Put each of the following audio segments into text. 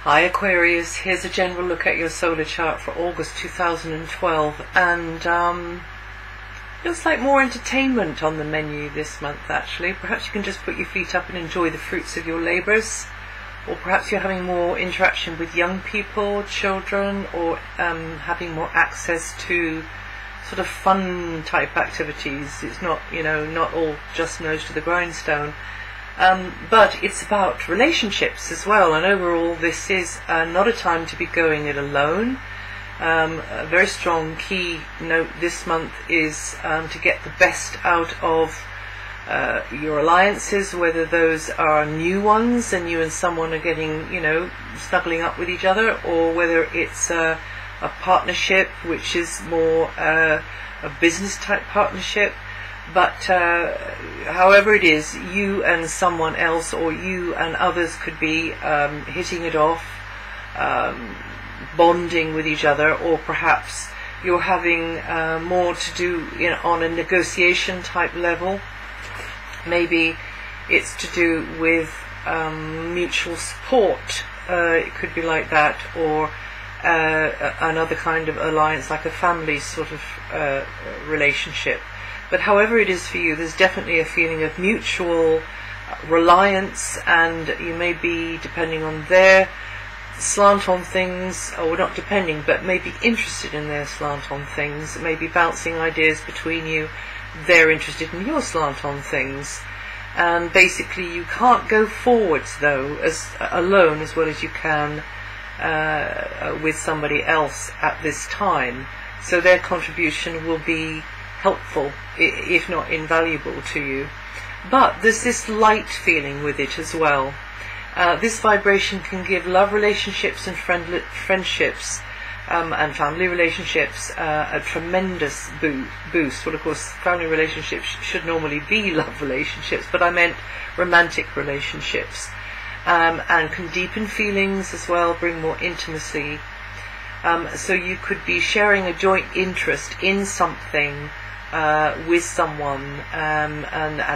Hi Aquarius, here's a general look at your solar chart for August 2012, and looks like more entertainment on the menu this month actually. Perhaps you can just put your feet up and enjoy the fruits of your labours, or perhaps you're having more interaction with young people, children, or having more access to sort of fun type activities. It's not, not all just nose to the grindstone. But it's about relationships as well, and overall this is not a time to be going it alone. A very strong key note this month is to get the best out of your alliances, whether those are new ones and you and someone are getting, snuggling up with each other, or whether it's a partnership which is more a business type partnership. But however it is, you and someone else, or you and others, could be hitting it off, bonding with each other, or perhaps you're having more to do on a negotiation type level. Maybe it's to do with mutual support, it could be like that, or another kind of alliance, like a family sort of relationship. But however it is for you, there's definitely a feeling of mutual reliance, and you may be, depending on their slant on things, or not depending, but maybe interested in their slant on things, maybe bouncing ideas between you, they're interested in your slant on things. And basically you can't go forwards though, as alone as well as you can with somebody else at this time. So their contribution will be helpful, if not invaluable to you. But there's this light feeling with it as well. This vibration can give love relationships and friendships and family relationships a tremendous boost. Well, of course, family relationships should normally be love relationships, but I meant romantic relationships, and can deepen feelings as well, bring more intimacy. So you could be sharing a joint interest in something with someone, and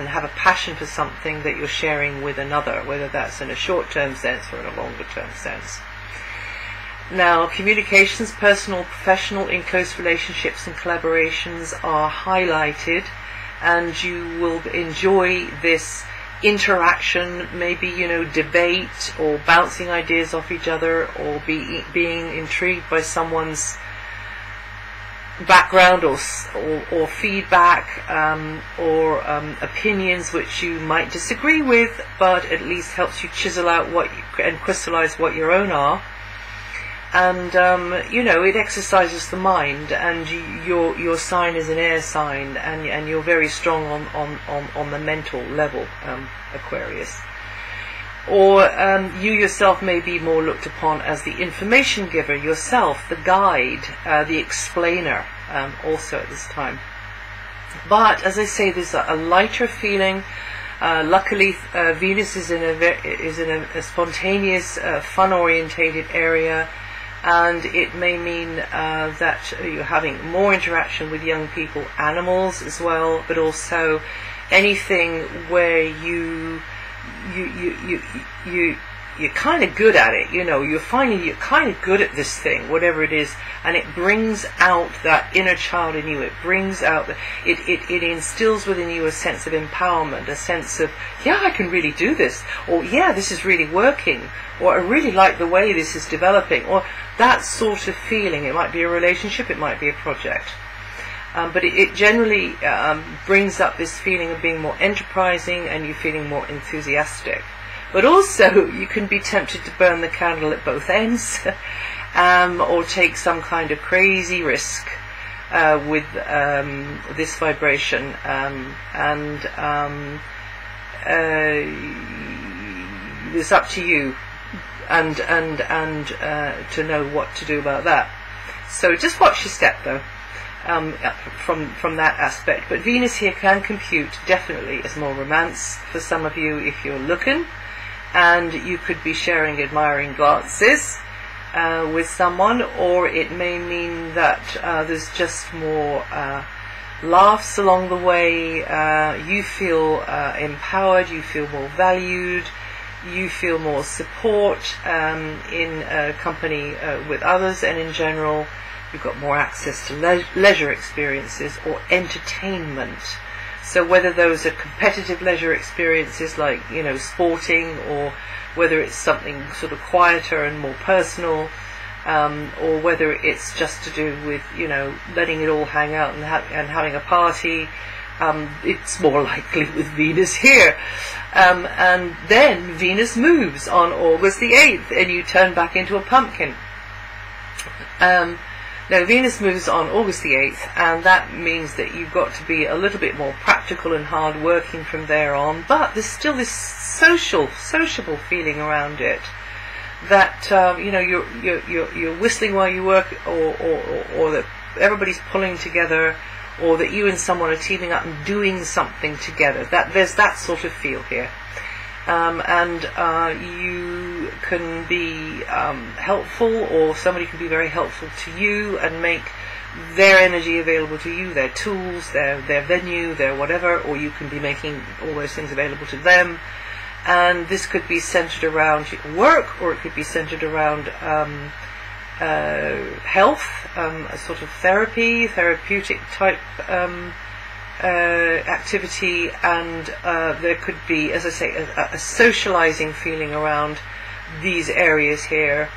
have a passion for something that you're sharing with another, whether that's in a short-term sense or in a longer-term sense. Now, communications, personal, professional, in close relationships and collaborations are highlighted, and you will enjoy this interaction, maybe debate or bouncing ideas off each other, or being intrigued by someone's background or feedback, or opinions which you might disagree with, but at least helps you chisel out and crystallize what your own are. And it exercises the mind, and your sign is an air sign, and you're very strong on the mental level, Aquarius. Or you yourself may be more looked upon as the information giver yourself, the guide, the explainer, also at this time. But as I say, there's a lighter feeling. Luckily, Venus is in a spontaneous, fun-orientated area, and it may mean that you're having more interaction with young people, animals as well, but also anything where you're kind of good at it, you're finding you're kind of good at this thing, whatever it is, and it brings out that inner child in you. It brings out, it instills within you a sense of empowerment, a sense of, yeah, I can really do this, or yeah, this is really working, or I really like the way this is developing, or that sort of feeling. It might be a relationship, it might be a project. But it generally brings up this feeling of being more enterprising, and you feeling more enthusiastic. But also, you can be tempted to burn the candle at both ends, or take some kind of crazy risk with this vibration, and it's up to you, and to know what to do about that. So just watch your step, though. From that aspect. But Venus here can compute definitely as more romance for some of you if you're looking, and you could be sharing admiring glances with someone, or it may mean that there's just more laughs along the way. You feel empowered, you feel more valued, you feel more support in company with others, and in general you've got more access to leisure experiences or entertainment. So whether those are competitive leisure experiences like, sporting, or whether it's something sort of quieter and more personal, or whether it's just to do with, letting it all hang out and having a party, it's more likely with Venus here. And then Venus moves on August the 8th, and you turn back into a pumpkin. Now Venus moves on August the 8th, and that means that you've got to be a little bit more practical and hard working from there on, but there's still this sociable feeling around it, that you're whistling while you work, or that everybody's pulling together, or that you and someone are teaming up and doing something together. That there's that sort of feel here. And you can be helpful, or somebody can be very helpful to you and make their energy available to you, their tools, their venue, their whatever, or you can be making all those things available to them. And this could be centered around work, or it could be centered around health, a sort of therapeutic type activity, and there could be, as I say, a socializing feeling around these areas here,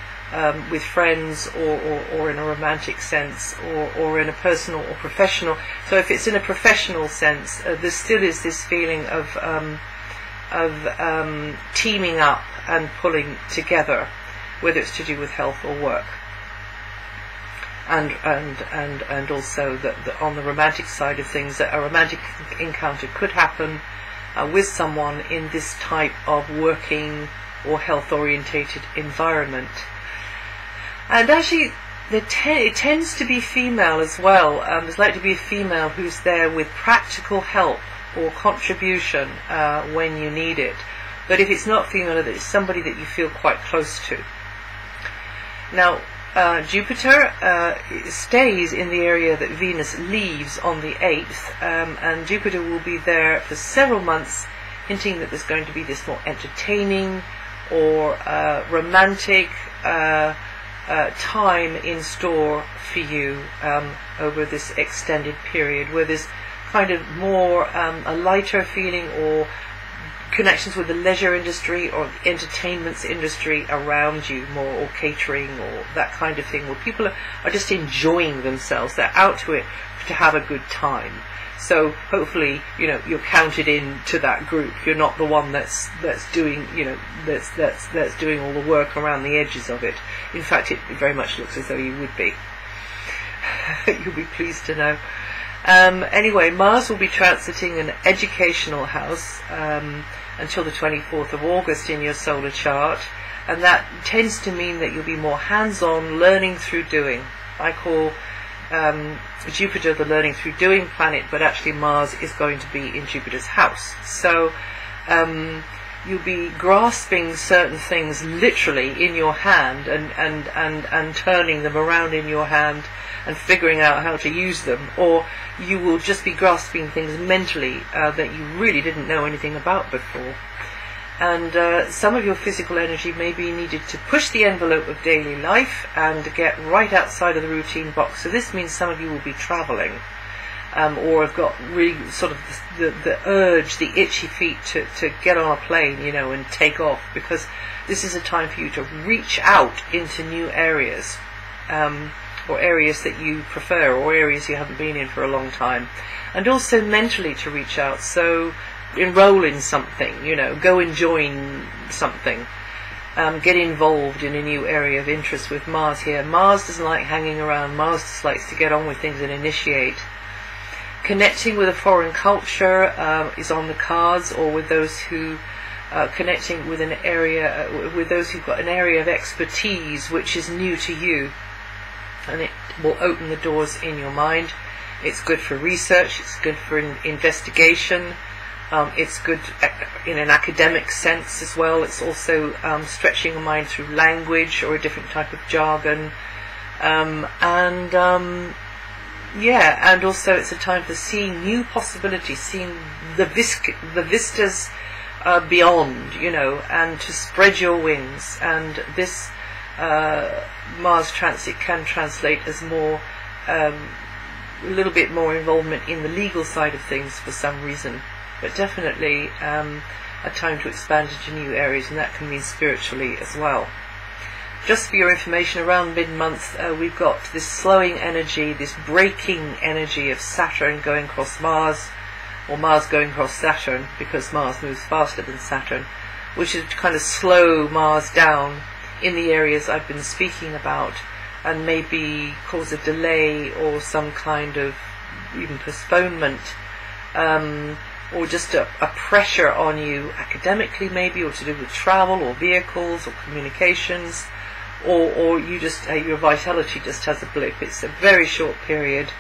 with friends, or in a romantic sense, or in a personal or professional. So if it's in a professional sense, there still is this feeling of teaming up and pulling together, whether it's to do with health or work. And also that on the romantic side of things, that a romantic encounter could happen with someone in this type of working or health orientated environment. And actually it tends to be female as well. There's likely to be a female who's there with practical help or contribution when you need it. But if it's not female, it's somebody that you feel quite close to. Now, Jupiter stays in the area that Venus leaves on the 8th, and Jupiter will be there for several months, hinting that there's going to be this more entertaining or romantic time in store for you over this extended period, where there's kind of more a lighter feeling, or connections with the leisure industry or the entertainment industry around you more, or catering, or that kind of thing, where people are just enjoying themselves. They're out to it to have a good time. So hopefully, you're counted into that group. You're not the one that's doing, that's doing all the work around the edges of it. In fact, it very much looks as though you would be. You'll be pleased to know. Anyway, Mars will be transiting an educational house until the 24th of August in your solar chart, and that tends to mean that you'll be more hands-on, learning through doing. I call Jupiter the learning through doing planet, but actually Mars is going to be in Jupiter's house. So you'll be grasping certain things literally in your hand, and turning them around in your hand and figuring out how to use them, or you will just be grasping things mentally that you really didn't know anything about before. And some of your physical energy may be needed to push the envelope of daily life and get right outside of the routine box. So this means some of you will be travelling, or have got really sort of the urge, the itchy feet to get on a plane, and take off, because this is a time for you to reach out into new areas, or areas that you prefer, or areas you haven't been in for a long time, and also mentally to reach out. So enroll in something, go and join something, get involved in a new area of interest with Mars here. Mars doesn't like hanging around. Mars just likes to get on with things and initiate. Connecting with a foreign culture is on the cards, or with those who connecting with an area, with those who've got an area of expertise which is new to you, and it will open the doors in your mind. It's good for research, it's good for investigation, it's good in an academic sense as well. It's also stretching your mind through language or a different type of jargon, and also it's a time for seeing new possibilities, seeing the vistas beyond, you know, and to spread your wings. And this Mars transit can translate as more, a little bit more involvement in the legal side of things for some reason, but definitely a time to expand into new areas, and that can mean spiritually as well. Just for your information, around mid-month we've got this slowing energy, this breaking energy of Saturn going across Mars, or Mars going across Saturn, because Mars moves faster than Saturn, which is to kind of slow Mars down in the areas I've been speaking about, and maybe cause a delay or some kind of even postponement, or just a pressure on you academically maybe, or to do with travel or vehicles or communications, or you just, your vitality just has a blip. It's a very short period,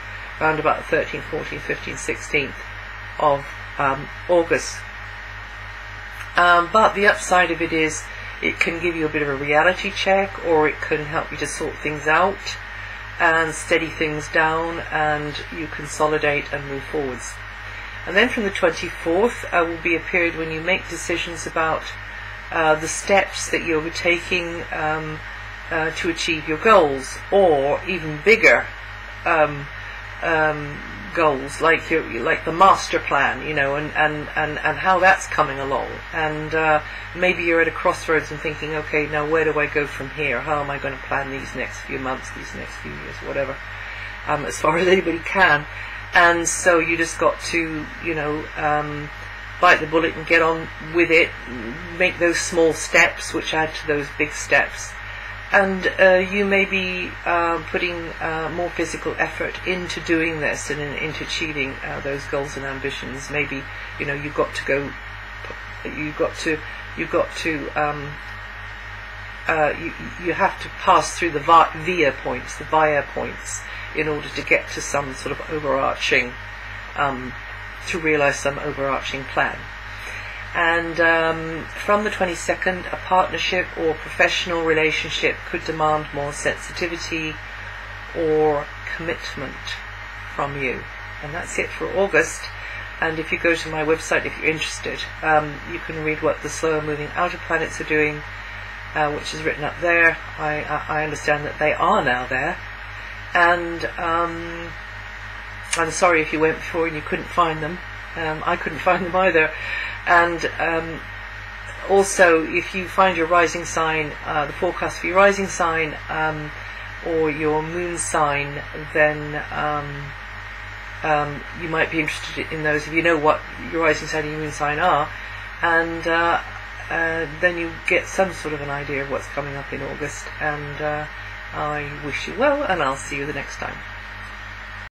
around about 13th, 14th, 15th, 16th of August. But the upside of it is it can give you a bit of a reality check, or it can help you to sort things out and steady things down, and you consolidate and move forwards. And then from the 24th will be a period when you make decisions about the steps that you'll be taking to achieve your goals, or even bigger goals, like the master plan, you know, and how that's coming along. And maybe you're at a crossroads and thinking, okay, now where do I go from here? How am I going to plan these next few months, these next few years, whatever, as far as anybody can. And so you just got to, you know, bite the bullet and get on with it, make those small steps which add to those big steps. And you may be putting more physical effort into doing this and into achieving those goals and ambitions. Maybe, you know, you have to pass through the via points, in order to get to some sort of overarching, to realize some overarching plan. And from the 22nd, a partnership or professional relationship could demand more sensitivity or commitment from you. And that's it for August. And if you go to my website, if you're interested, you can read what the slower moving outer planets are doing, which is written up there. I understand that they are now there. And I'm sorry if you went before and you couldn't find them. I couldn't find them either. And also, if you find your rising sign, the forecast for your rising sign or your moon sign, then you might be interested in those if you know what your rising sign and your moon sign are, and then you get some sort of an idea of what's coming up in August. And I wish you well, and I'll see you the next time.